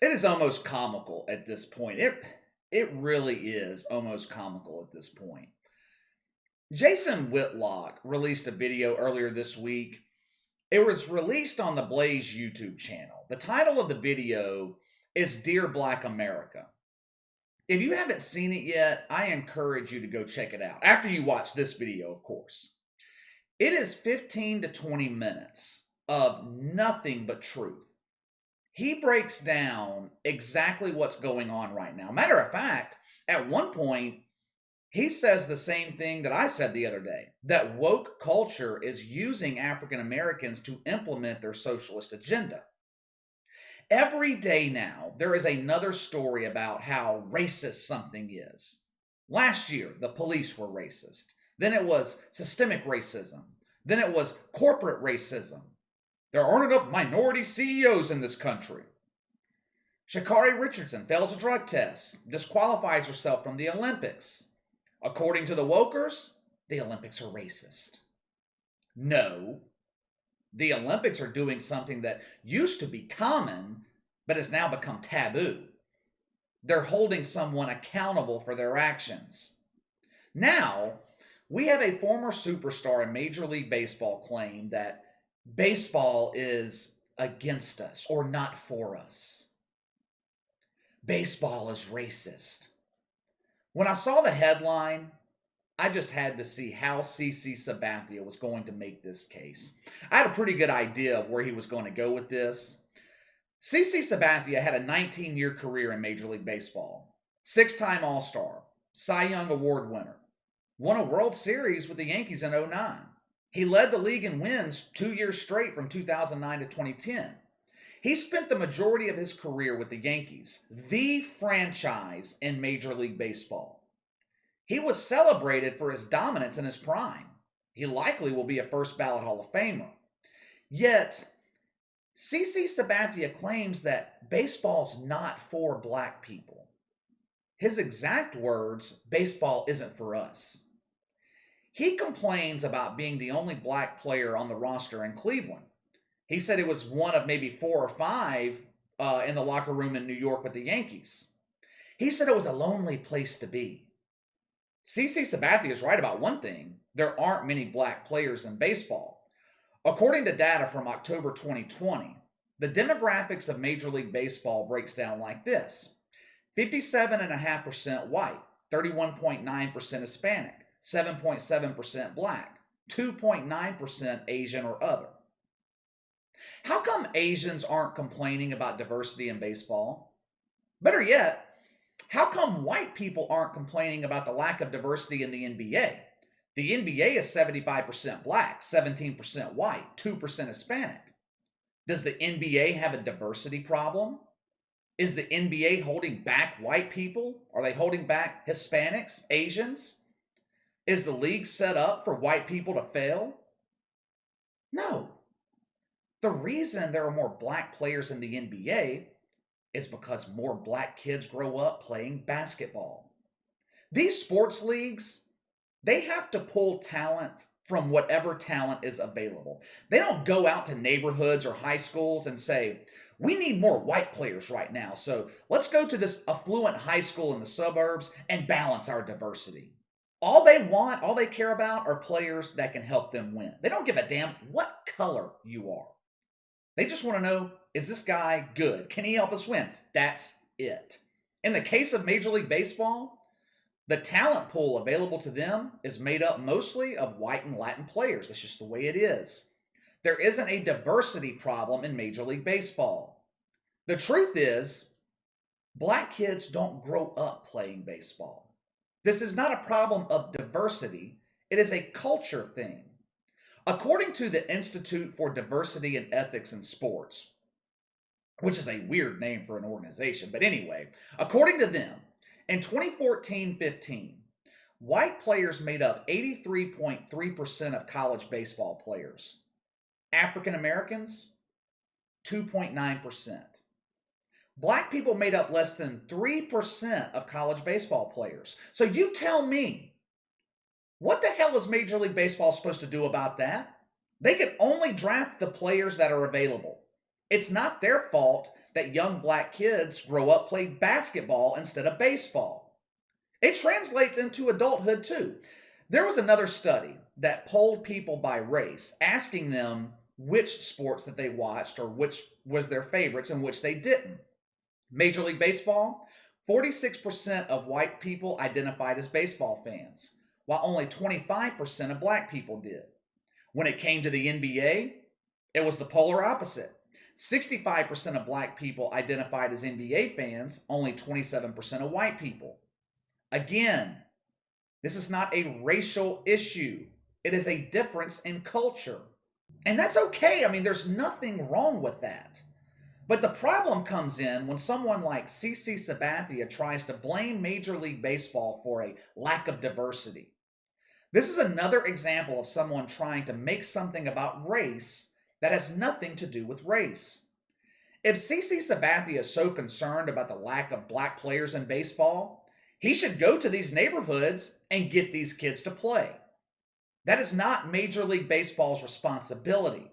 It is almost comical at this point. It really is almost comical at this point. Jason Whitlock released a video earlier this week. It was released on the Blaze YouTube channel. The title of the video is Dear Black America. If you haven't seen it yet, I encourage you to go check it out. After you watch this video, of course. It is 15 to 20 minutes of nothing but truth. He breaks down exactly what's going on right now. Matter of fact, at one point, he says the same thing that I said the other day, that woke culture is using African Americans to implement their socialist agenda. Every day now, there is another story about how racist something is. Last year, the police were racist. Then it was systemic racism. Then it was corporate racism. There aren't enough minority CEOs in this country. Sha'Carri Richardson fails a drug test, disqualifies herself from the Olympics. According to the wokers, the Olympics are racist. No, the Olympics are doing something that used to be common, but has now become taboo. They're holding someone accountable for their actions. Now, we have a former superstar in Major League Baseball claim that baseball is against us or not for us. Baseball is racist. When I saw the headline, I just had to see how CC Sabathia was going to make this case. I had a pretty good idea of where he was going to go with this. CC Sabathia had a 19-year career in Major League Baseball. Six-time All-Star, Cy Young Award winner. Won a World Series with the Yankees in '09. He led the league in wins 2 years straight from 2009 to 2010. He spent the majority of his career with the Yankees, the franchise in Major League Baseball. He was celebrated for his dominance in his prime. He likely will be a first ballot Hall of Famer. Yet, CC Sabathia claims that baseball's not for black people. His exact words, baseball isn't for us. He complains about being the only black player on the roster in Cleveland. He said it was one of maybe 4 or 5 in the locker room in New York with the Yankees. He said it was a lonely place to be. CC Sabathia is right about one thing. There aren't many black players in baseball. According to data from October 2020, the demographics of Major League Baseball breaks down like this. 57.5% white, 31.9% Hispanic, 7.7% black, 2.9% Asian or other. How come Asians aren't complaining about diversity in baseball? Better yet, how come white people aren't complaining about the lack of diversity in the NBA? The NBA is 75% black, 17% white, 2% Hispanic. Does the NBA have a diversity problem? Is the NBA holding back white people? Are they holding back Hispanics, Asians? Is the league set up for white people to fail? No. The reason there are more black players in the NBA is because more black kids grow up playing basketball. These sports leagues, they have to pull talent from whatever talent is available. They don't go out to neighborhoods or high schools and say, we need more white players right now, so let's go to this affluent high school in the suburbs and balance our diversity. All they want, all they care about are players that can help them win. They don't give a damn what color you are. They just want to know, is this guy good? Can he help us win? That's it. In the case of Major League Baseball, the talent pool available to them is made up mostly of white and Latin players. That's just the way it is. There isn't a diversity problem in Major League Baseball. The truth is, black kids don't grow up playing baseball. This is not a problem of diversity, it is a culture thing. According to the Institute for Diversity and Ethics in Sports, which is a weird name for an organization, but anyway, according to them, in 2014-15, white players made up 83.3% of college baseball players. African Americans, 2.9%. Black people made up less than 3% of college baseball players. So you tell me, what the hell is Major League Baseball supposed to do about that? They can only draft the players that are available. It's not their fault that young black kids grow up playing basketball instead of baseball. It translates into adulthood too. There was another study that polled people by race, asking them which sports that they watched or which was their favorites and which they didn't. Major League Baseball, 46% of white people identified as baseball fans, while only 25% of black people did. When it came to the NBA, it was the polar opposite. 65% of black people identified as NBA fans, only 27% of white people. Again, this is not a racial issue. It is a difference in culture. And that's okay. I mean, there's nothing wrong with that. But the problem comes in when someone like CC Sabathia tries to blame Major League Baseball for a lack of diversity. This is another example of someone trying to make something about race that has nothing to do with race. If CC Sabathia is so concerned about the lack of black players in baseball, he should go to these neighborhoods and get these kids to play. That is not Major League Baseball's responsibility.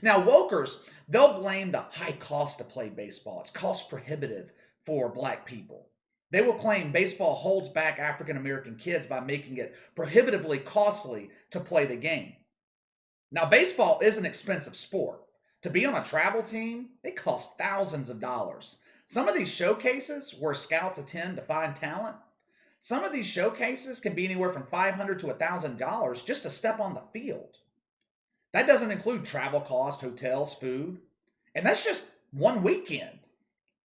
Now, wokers, they'll blame the high cost to play baseball. It's cost prohibitive for black people. They will claim baseball holds back African American kids by making it prohibitively costly to play the game. Now, baseball is an expensive sport. To be on a travel team, it costs thousands of dollars. Some of these showcases where scouts attend to find talent, some of these showcases can be anywhere from $500 to $1,000 just to step on the field. That doesn't include travel costs, hotels, food, and that's just one weekend.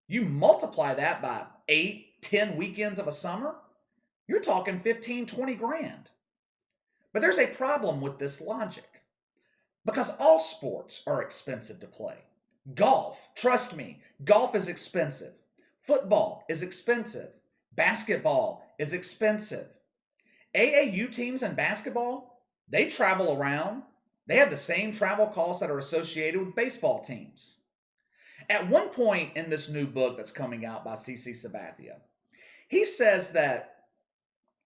You multiply that by 8, 10 weekends of a summer, you're talking 15, 20 grand. But there's a problem with this logic because all sports are expensive to play. Golf, trust me, golf is expensive. Football is expensive. Basketball is expensive. AAU teams in basketball, they travel around. They have the same travel costs that are associated with baseball teams. At one point in this new book that's coming out by CC Sabathia, he says that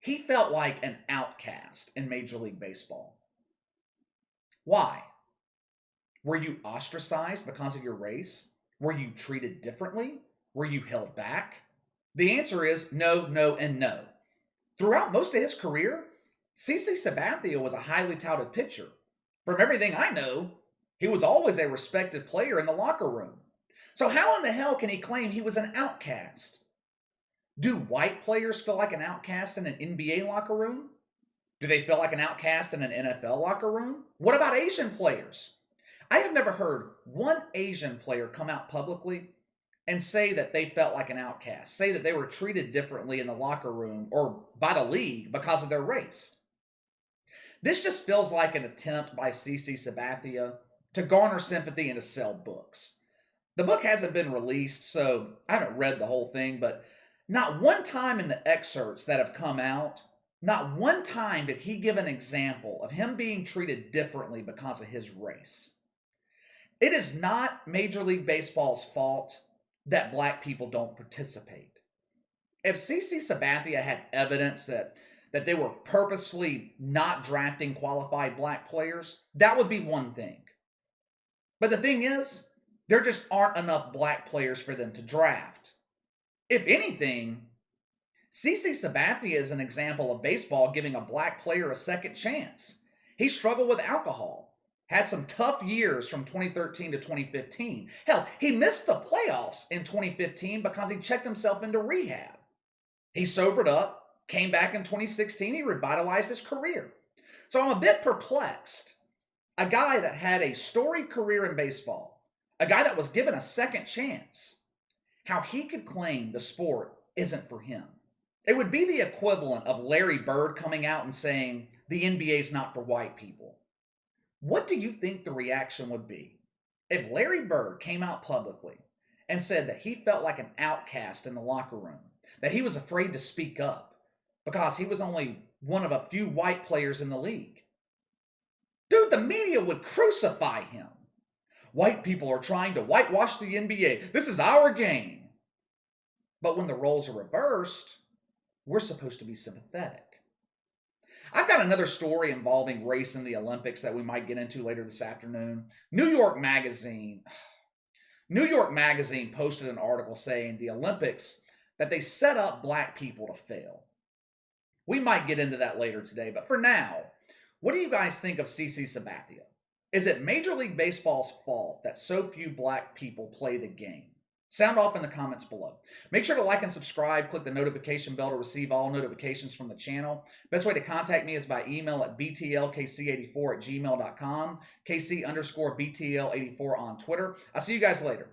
he felt like an outcast in Major League Baseball. Why? Were you ostracized because of your race? Were you treated differently? Were you held back? The answer is no, no, and no. Throughout most of his career, CC Sabathia was a highly touted pitcher. From everything I know, he was always a respected player in the locker room. So how in the hell can he claim he was an outcast? Do white players feel like an outcast in an NBA locker room? Do they feel like an outcast in an NFL locker room? What about Asian players? I have never heard one Asian player come out publicly and say that they felt like an outcast, say that they were treated differently in the locker room or by the league because of their race. This just feels like an attempt by CC Sabathia to garner sympathy and to sell books. The book hasn't been released, so I haven't read the whole thing, but not one time in the excerpts that have come out, not one time did he give an example of him being treated differently because of his race. It is not Major League Baseball's fault that black people don't participate. If CC Sabathia had evidence that they were purposefully not drafting qualified black players, that would be one thing. But the thing is, there just aren't enough black players for them to draft. If anything, CC Sabathia is an example of baseball giving a black player a second chance. He struggled with alcohol, had some tough years from 2013 to 2015. Hell, he missed the playoffs in 2015 because he checked himself into rehab. He sobered up, came back in 2016, he revitalized his career. So I'm a bit perplexed. A guy that had a storied career in baseball, a guy that was given a second chance, how he could claim the sport isn't for him. It would be the equivalent of Larry Bird coming out and saying the NBA is not for white people. What do you think the reaction would be if Larry Bird came out publicly and said that he felt like an outcast in the locker room, that he was afraid to speak up because he was only one of a few white players in the league? Dude, the media would crucify him. White people are trying to whitewash the NBA. This is our game. But when the roles are reversed, we're supposed to be sympathetic. I've got another story involving race in the Olympics that we might get into later this afternoon. New York Magazine New York Magazine posted an article saying the Olympics, that they set up black people to fail. We might get into that later today, but for now, what do you guys think of CC Sabathia? Is it Major League Baseball's fault that so few black people play the game? Sound off in the comments below. Make sure to like and subscribe. Click the notification bell to receive all notifications from the channel. Best way to contact me is by email at btlkc84@gmail.com, KC_BTL84 on Twitter. I'll see you guys later.